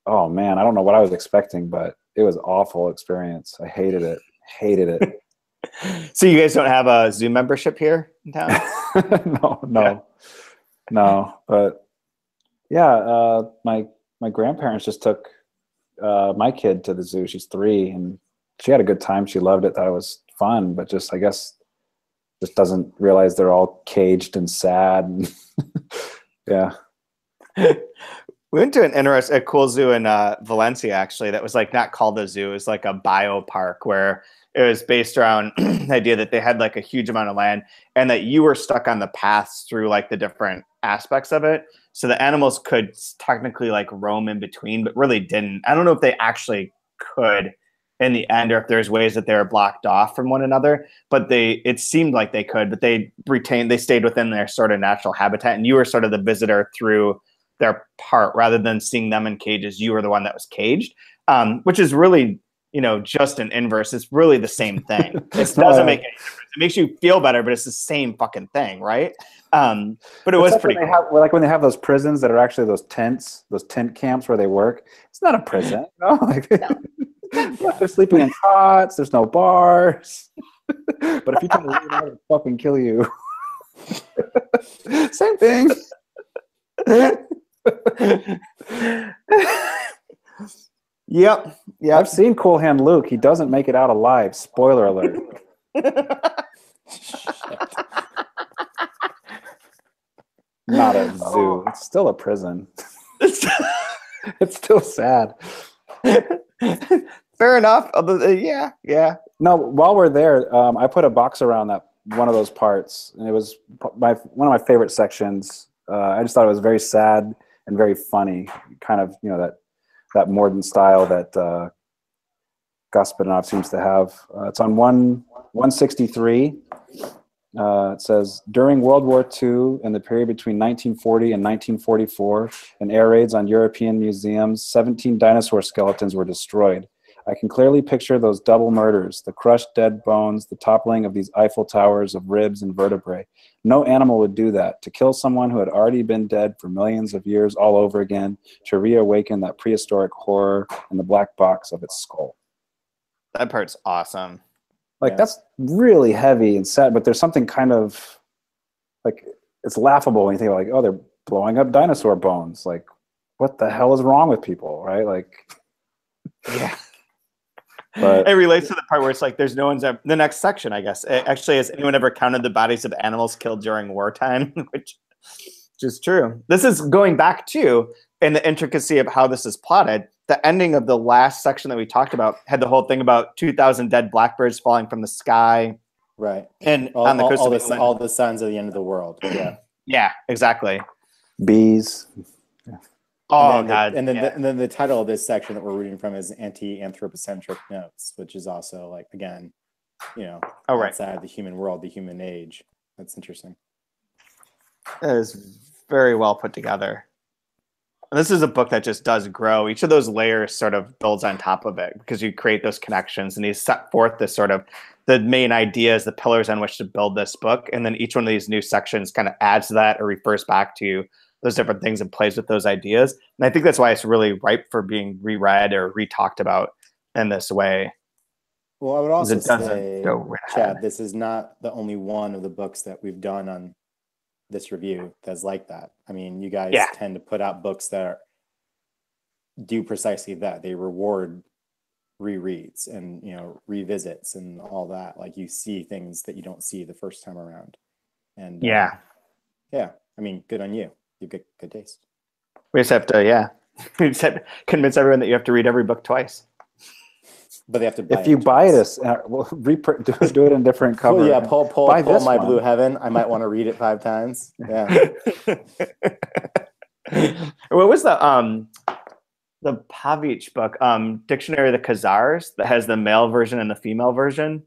oh man, I don't know what I was expecting, but it was an awful experience. I hated it. So you guys don't have a zoo membership here in town? No. But yeah, my grandparents just took my kid to the zoo. She's 3, and she had a good time. She loved it. Thought it was fun, but just, I guess, just doesn't realize they're all caged and sad. Yeah. We went to a cool zoo in Valencia, actually, that was like not called a zoo. It was like a biopark where it was based around the idea that they had like a huge amount of land and that you were stuck on the paths through like the different aspects of it. So the animals could technically like roam in between, but really didn't. I don't know if they actually could in the end, or if there's ways that they were blocked off from one another, but it seemed like they could, but they stayed within their sort of natural habitat, and you were sort of the visitor through their part rather than seeing them in cages. You were the one that was caged, which is really, just an inverse. It's really the same thing. It doesn't make any difference. It makes you feel better, but it's the same fucking thing, right? But it was pretty cool. Like when they have those prisons that are actually those tent camps where they work. It's not a prison. No, they're sleeping in cots. There's no bars. But if you try to leave out, they'll fucking kill you. Same thing. Yep. I've seen Cool Hand Luke. He doesn't make it out alive. Spoiler alert. Not a zoo. It's still a prison. It's still sad. Fair enough. Yeah. No, while we're there, I put a box around that one of those parts, and it was one of my favorite sections. I just thought it was very sad and very funny, kind of, that modern style that Gospodinov seems to have. It's on 163. It says, during World War II and the period between 1940 and 1944, in air raids on European museums, 17 dinosaur skeletons were destroyed. I can clearly picture those double murders, the crushed dead bones, the toppling of these Eiffel Towers of ribs and vertebrae. No animal would do that. To kill someone who had already been dead for millions of years all over again, to reawaken that prehistoric horror in the black box of its skull. That part's awesome. That's really heavy and sad, but there's something kind of, like, it's laughable when you think about, like, oh, they're blowing up dinosaur bones. Like, what the hell is wrong with people, right? Like, yeah. But it relates to the part where it's like there's no one's ever, the next section, I guess. Actually, has anyone ever counted the bodies of animals killed during wartime? Which is true. This is going back to, in the intricacy of how this is plotted, the ending of the last section that we talked about had the whole thing about 2,000 dead blackbirds falling from the sky. Right. And on the coast of England. All the signs of the end of the world. Yeah. Yeah, exactly. Bees. Oh, God. And then the title of this section that we're reading from is Anti-Anthropocentric Notes, which is also, like, again, outside of the human world, the human age. That's interesting. It is very well put together. And this is a book that just does grow. Each of those layers sort of builds on top of it because you create those connections, and you set forth this sort of the main ideas, the pillars on which to build this book. And then each one of these new sections kind of adds to that or refers back to those different things and plays with those ideas. And I think that's why it's really ripe for being reread or re-talked about in this way. Well, I would also say, Chad, this is not the only one of the books that we've done on this review that's like that. I mean, you guys tend to put out books that do precisely that. They reward rereads and, revisits and all that. Like, you see things that you don't see the first time around. And I mean, good on you. You've got good taste. We just have to, we just have to convince everyone that you have to read every book twice. But they have to buy if you buy it, we'll do it in different cover. Well, pull my Blue Heaven. I might want to read it 5 times. Yeah. What was the Pavich book, Dictionary of the Khazars, that has the male version and the female version?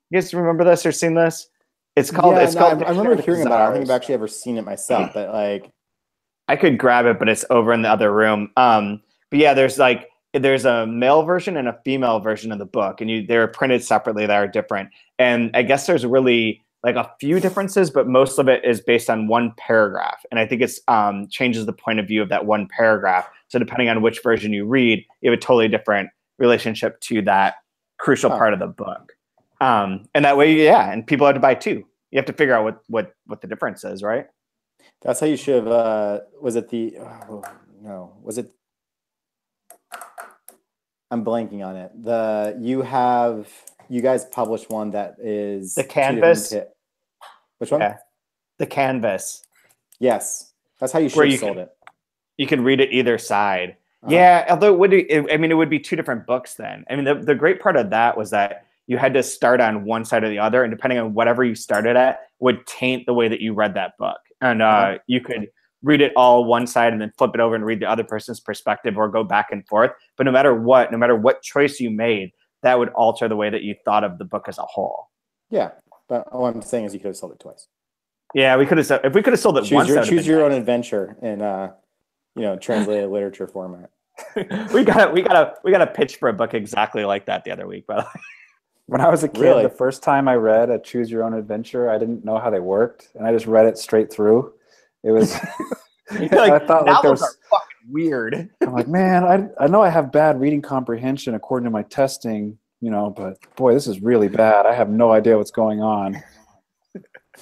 You guys remember this or seen this? It's called. I remember hearing about it. I don't think I've actually ever seen it myself, but like, I could grab it, but it's over in the other room. But yeah, there's a male version and a female version of the book, and they're printed separately that are different. And I guess there's really like a few differences, but most of it is based on one paragraph. And I think it's changes the point of view of that one paragraph. So depending on which version you read, you have a totally different relationship to that crucial part of the book. And that way, yeah, and people have to buy two. You have to figure out what the difference is, right? That's how you should have, was it the, was it, I'm blanking on it. You guys published one that is the Canvas. Which one? Yeah. The Canvas. Yes. That's how you should have sold it. You can read it either side. Yeah, although it would be two different books then. I mean, the great part of that was that you had to start on one side or the other, and depending on whatever you started at would taint the way that you read that book. And you could read it all one side and then flip it over and read the other person's perspective or go back and forth. But no matter what choice you made, that would alter the way that you thought of the book as a whole. Yeah, but all I'm saying is you could have sold it twice. Yeah, we could have. If we could have sold it once, choose your own adventure in translated literature format. we got a pitch for a book exactly like that the other week, by the way. When I was a kid, the first time I read a Choose Your Own Adventure, I didn't know how they worked, and I just read it straight through. It was. I thought like novels are fucking weird. I'm like, man, I know I have bad reading comprehension according to my testing, but boy, this is really bad. I have no idea what's going on.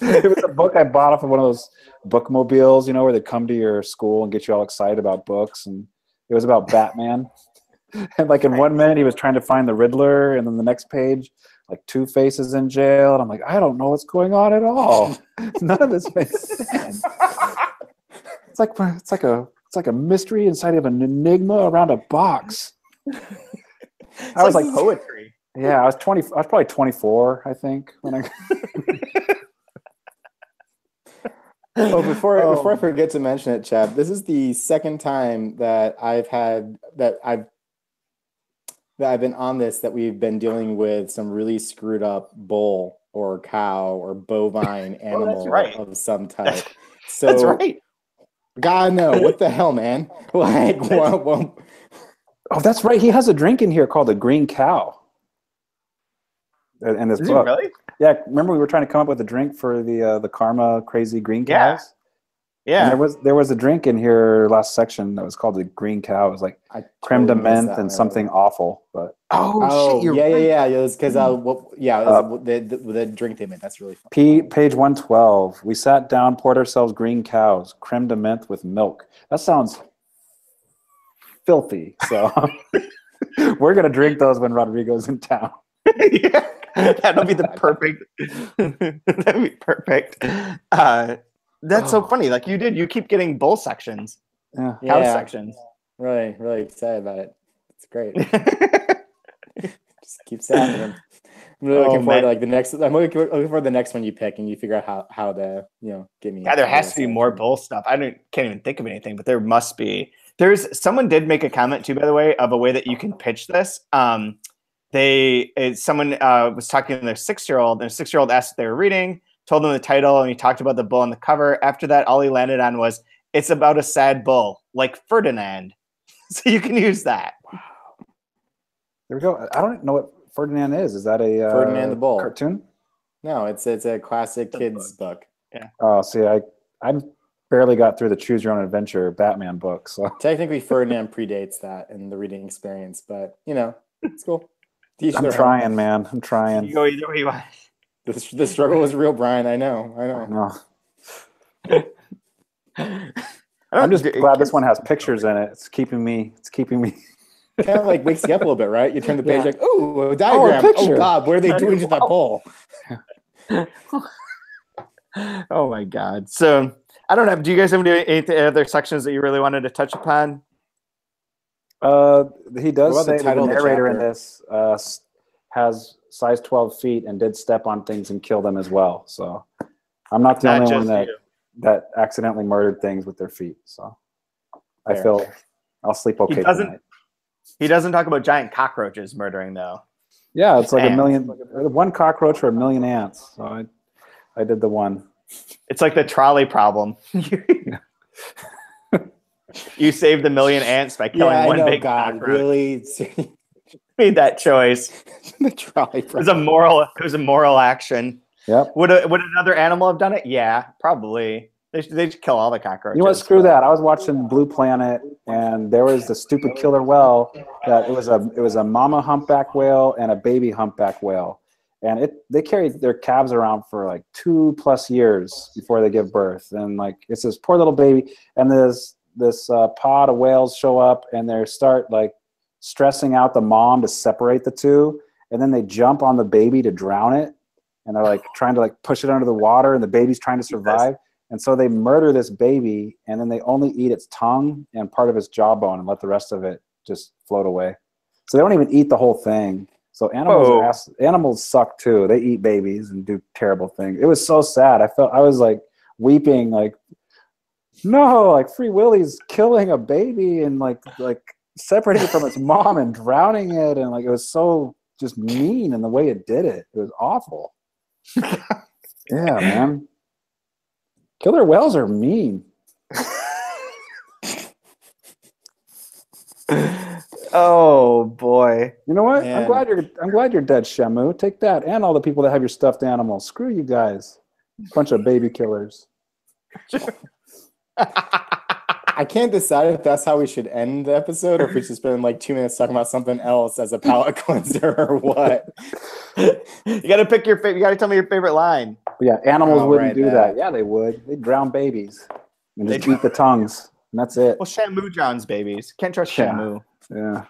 It was a book I bought off of one of those bookmobiles, where they come to your school and get you all excited about books, and it was about Batman. And like in 1 minute he was trying to find the Riddler, and then the next page, like Two-Face is in jail, and I'm like, I don't know what's going on at all. None of this makes sense. It's like a mystery inside of an enigma around a box. I was like poetry. Yeah, I was probably 24, I think, when I. Oh, before I forget to mention it, Chad, this is the second time that I've been on this that we've been dealing with some really screwed up bull or cow or bovine animal of some type. So that's right. God, no, what the hell, man? Like, well, oh, that's right. He has a drink in here called the Green Cow. In this book. Really? Yeah, remember we were trying to come up with a drink for the Karma Crazy Green Cows? Yeah. And there was a drink in here last section that was called the Green Cow. It was like creme de menthe and something awful. But shit, yeah. It was because the drink they made. That's really fun. Page 112. We sat down, poured ourselves green cows, creme de menthe with milk. That sounds filthy. So we're gonna drink those when Rodrigo's in town. Yeah. That'll be the perfect. That'd be perfect. That's so funny. Like you keep getting bull sections, cow sections. Really, really excited about it. It's great. Just keep saying them. I'm really looking forward to like the next. I'm looking for the next one you pick, and you figure out how to get me. Yeah, there has to be more bull stuff. Can't even think of anything, but there must be. Someone did make a comment too, by the way, of a way that you can pitch this. Someone was talking to their 6-year-old, and their 6-year-old asked what they were reading, told them the title, and he talked about the bull on the cover. After that, all he landed on was, it's about a sad bull, like Ferdinand. So you can use that. Wow. There we go. I don't know what Ferdinand is. Is that a Ferdinand the Bull cartoon? No, it's a classic kids book. Yeah. Oh, see, I barely got through the Choose Your Own Adventure Batman book. So technically, Ferdinand predates that in the reading experience, but it's cool. I'm trying, man. I'm trying. You go either way you want. The struggle was real, Brian. I know. I'm just glad this one has pictures in it. It's keeping me. Kind of like wakes you up a little bit, right? You turn the page like, ooh, a diagram. Oh, God, what are they doing to that pole? Oh my God. So I don't know. Do you guys have any other sections that you really wanted to touch upon? He does say that the narrator in this has size 12 feet and did step on things and kill them as well. So I'm not the only one that accidentally murdered things with their feet. So I feel I'll sleep okay tonight. He doesn't talk about giant cockroaches murdering though. Yeah, it's like one cockroach or 1 million ants. So I did the one. It's like the trolley problem. You saved 1 million ants by killing one big cockroach. Really made that choice. The trolley problem. It was a moral action. Yep. Would another animal have done it? Yeah, probably. They should kill all the cockroaches. You know what? Screw that. I was watching Blue Planet, and there was the stupid killer whale that it was a mama humpback whale and a baby humpback whale, and they carried their calves around for like 2+ years before they give birth, and like it's this poor little baby, and this pod of whales show up, and they start like stressing out the mom to separate the two, and then they jump on the baby to drown it, and they're like trying to like push it under the water, and the baby's trying to survive. And so they murder this baby, and then they only eat its tongue and part of its jawbone and let the rest of it just float away. So they don't even eat the whole thing. So animals suck too. They eat babies and do terrible things. It was so sad. I was like weeping, like, no, like Free Willy's killing a baby and like separating it from its mom and drowning it, and like it was so just mean in the way it did it. It was awful. Yeah, man. Killer whales are mean. Oh boy! You know what? Man. I'm glad you're dead, Shamu. Take that, and all the people that have your stuffed animals. Screw you guys, bunch of baby killers. I can't decide if that's how we should end the episode, or if we should spend like 2 minutes talking about something else as a palate cleanser, or what. You got to pick your favorite. You got to tell me your favorite line. But yeah, animals wouldn't right, do that. that. Yeah, they would. They'd drown babies and just eat the tongues, and that's it. Well, Shamu drowns babies. Can't trust Yeah. Shamu. Yeah.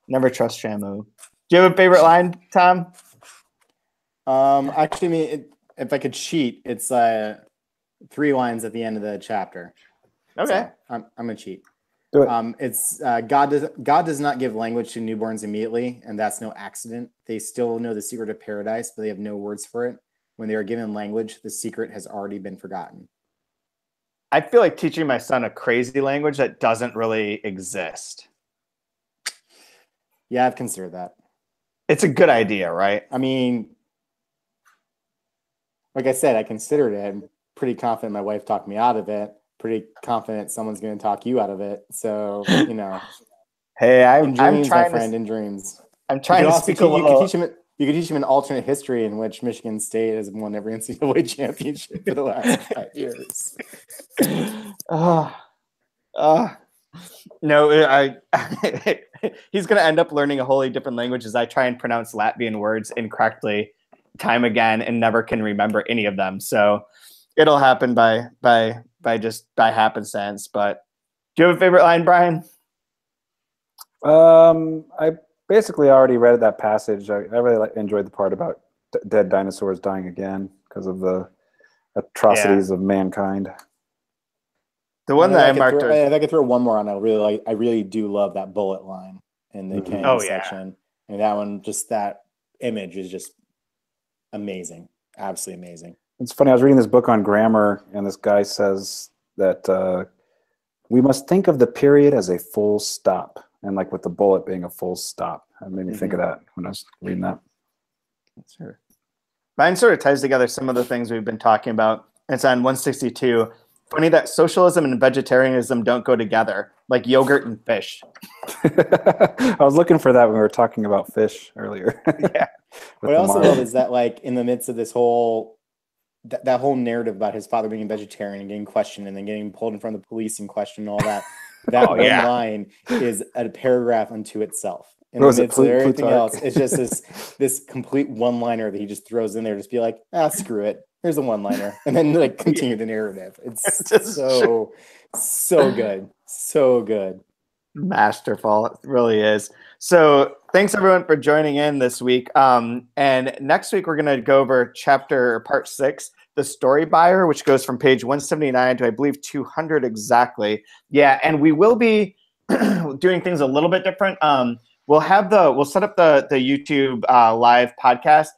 Never trust Shamu. Do you have a favorite line, Tom? Actually, if I could cheat, it's 3 lines at the end of the chapter. Okay. So I'm gonna cheat. Do it. It's God does not give language to newborns immediately, and that's no accident. They still know the secret of paradise, but they have no words for it. When they are given language, the secret has already been forgotten. I feel like teaching my son a crazy language that doesn't really exist. Yeah, I've considered that. It's a good idea, right? I mean, like I said, I considered it. I'm pretty confident my wife talked me out of it. Pretty confident someone's going to talk you out of it. So, you know. Hey, I'm trying, my friend, in dreams. I'm trying to speak a little. You could teach him an alternate history in which Michigan State has won every NCAA championship for the last 5 years. No, he's going to end up learning a wholly different language as I try and pronounce Latvian words incorrectly time again and never can remember any of them. So it'll happen by happenstance. But do you have a favorite line, Brian? I basically already read that passage. I really enjoyed the part about dead dinosaurs dying again because of the atrocities of mankind. The one that I marked. If I could throw one more on, I really do love that bullet line in the canyon section. And that one, just that image is just amazing. Absolutely amazing. It's funny. I was reading this book on grammar, and this guy says that we must think of the period as a full stop, and like with the bullet being a full stop. That made me think of that when I was reading that. Sure. Mine sort of ties together some of the things we've been talking about. It's on 162. Funny that socialism and vegetarianism don't go together, like yogurt and fish. I was looking for that when we were talking about fish earlier. Yeah. What I also love is that, like, in the midst of this whole that whole narrative about his father being a vegetarian and getting questioned and then getting pulled in front of the police and questioned and all that, that one line is a paragraph unto itself. In the midst of everything else, it's just this complete one-liner that he just throws in there. Just be like, screw it. Here's a one-liner, and then like continue the narrative. It's just so good, so good, masterful. It really is. So thanks everyone for joining in this week. And next week we're going to go over part 6, the story buyer, which goes from page 179 to I believe 200 exactly. Yeah, and we will be doing things a little bit different. We'll set up the YouTube live podcast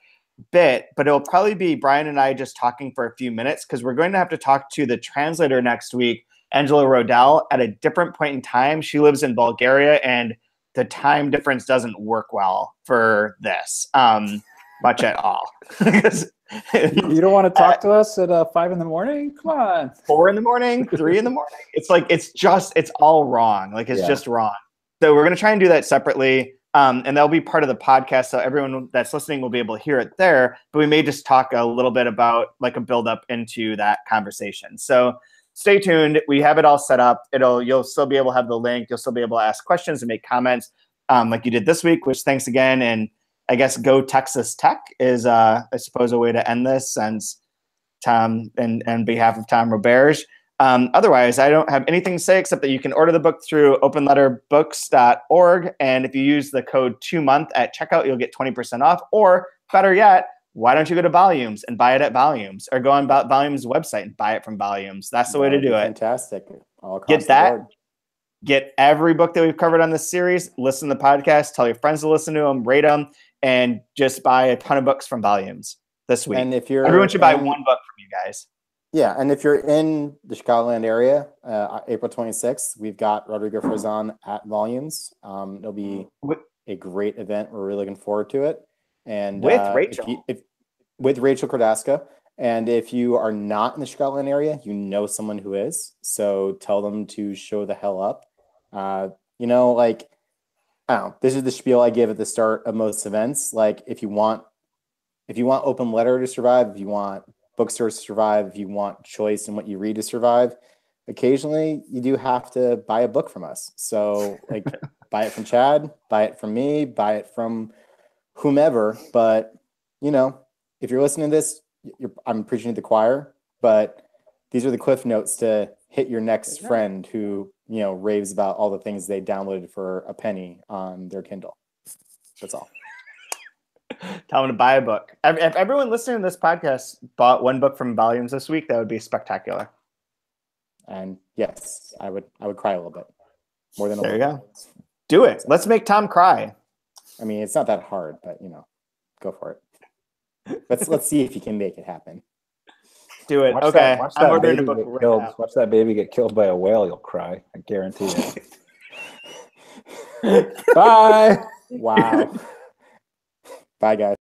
bit, but it'll probably be Brian and I just talking for a few minutes because we're going to have to talk to the translator next week, Angela Rodell, at a different point in time. She lives in Bulgaria, and the time difference doesn't work well for this much at all. You don't want to talk to us at 5 in the morning? Come on. 4 in the morning, 3 in the morning. It's like it's all wrong. Like it's just wrong. So we're gonna try and do that separately. and they'll be part of the podcast. So everyone that's listening will be able to hear it there, but we may just talk a little bit about like a build up into that conversation. So stay tuned. We have it all set up. You'll still be able to have the link. You'll still be able to ask questions and make comments like you did this week, which thanks again. And I guess Go Texas Tech is, I suppose, a way to end this since Tom and on behalf of Tom Roberge. Otherwise, I don't have anything to say except that you can order the book through openletterbooks.org. And if you use the code 2month at checkout, you'll get 20% off. Or better yet, why don't you go to Volumes and buy it at Volumes, or go on Volumes website and buy it from Volumes? That's the way to do it. Fantastic. All across Get that. Get every book that we've covered on this series. Listen to the podcast. Tell your friends to listen to them. Rate them. And just buy a ton of books from Volumes this week. And if everyone should buy one book from you guys. Yeah, and if you're in the Chicagoland area, April 26th, we've got Rodrigo Frazan at Volumes. It'll be a great event. We're really looking forward to it. And with Rachel. With Rachel Kordaska. And if you are not in the Chicagoland area, you know someone who is. So tell them to show the hell up. You know, like, I don't know, this is the spiel I give at the start of most events. Like, if you want Open Letter to survive, if you want bookstores to survive, if you want choice in what you read to survive, occasionally you do have to buy a book from us. So like buy it from Chad, buy it from me, buy it from whomever. But, you know, if you're listening to this, I'm preaching to the choir, but these are the cliff notes to hit your next friend who, you know, raves about all the things they downloaded for a penny on their Kindle. That's all. Tell them to buy a book. If everyone listening to this podcast bought one book from Volumes this week, that would be spectacular. And yes, I would cry a little bit more than a little. There you go. Do it. Let's make Tom cry. I mean, it's not that hard, but you know, go for it. Let's see if you can make it happen. Do it. Watch okay. I'm ordering a book right now. Watch that baby get killed by a whale. You'll cry. I guarantee it. Bye. Wow. Bye, guys.